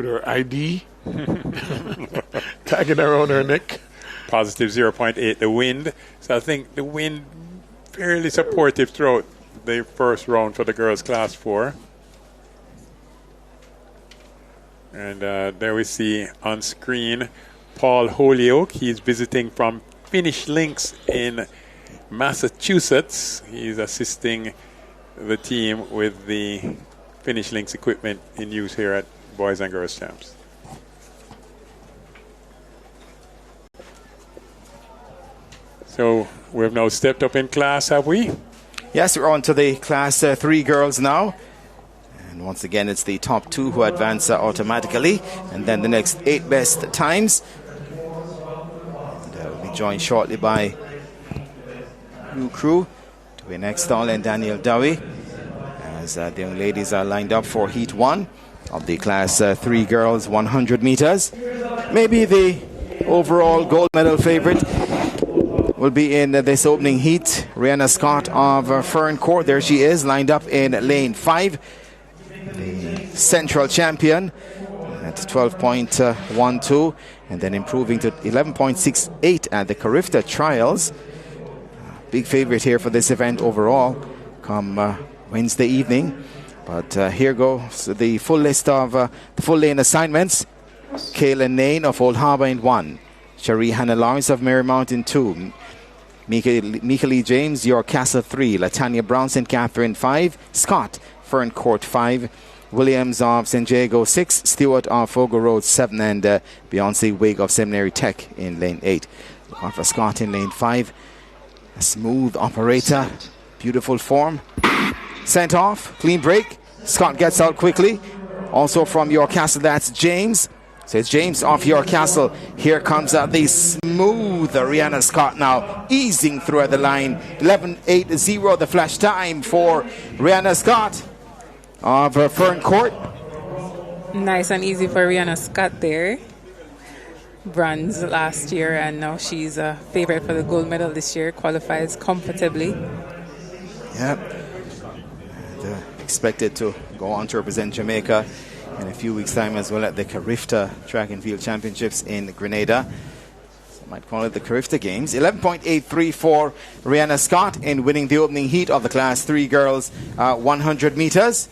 with her ID, tagging around her neck. Positive 0.8, the wind. So I think the wind fairly supportive throughout the first round for the girls class 4. And there we see on screen Paul Holyoke. He's visiting from Finish Links in Massachusetts. He's assisting the team with the Finish Links equipment in use here at Boys and Girls Champs. So we've now stepped up in class, have we? Yes, we're on to the class 3 girls now. And once again, it's the top 2 who advance automatically. And then the next 8 best times. And we'll be joined shortly by new crew to be next stall and Daniel Dowie. As the young ladies are lined up for Heat 1 of the class 3 girls 100 meters. Maybe the overall gold medal favorite will be in this opening heat. Rihanna Scott of Fern Court. There she is, lined up in lane 5. The central champion at 12.12 and then improving to 11.68 at the Carifta trials. Big favorite here for this event overall come Wednesday evening. But here goes the full list of the full lane assignments. Kaylin Nain of Old Harbour in 1. Cherie Hannah Lawrence of Marymount in 2. Mika Lee James, York Castle 3. Latanya Brown, St. Catherine 5. Scott, Fern Court 5. Williams of St. Jago 6. Stewart of Fogo Road 7. And Beyonce Wig of Seminary Tech in lane 8. Look for Scott in lane 5. A smooth operator. Beautiful form. Sent off. Clean break. Scott gets out quickly. Also from York Castle, that's James. So it's James off York Castle. Here comes the smooth Rihanna Scott now, easing through the line. 11.80 the flash time for Rihanna Scott of Fern Court. Nice and easy for Rihanna Scott there. Bronze last year, and now she's a favorite for the gold medal this year. Qualifies comfortably. Yep. And, expected to go on to represent Jamaica in a few weeks' time as well at the Carifta Track and Field Championships in Grenada. So might call it the Carifta Games. 11.83 for Rihanna Scott in winning the opening heat of the Class 3 girls 100 meters.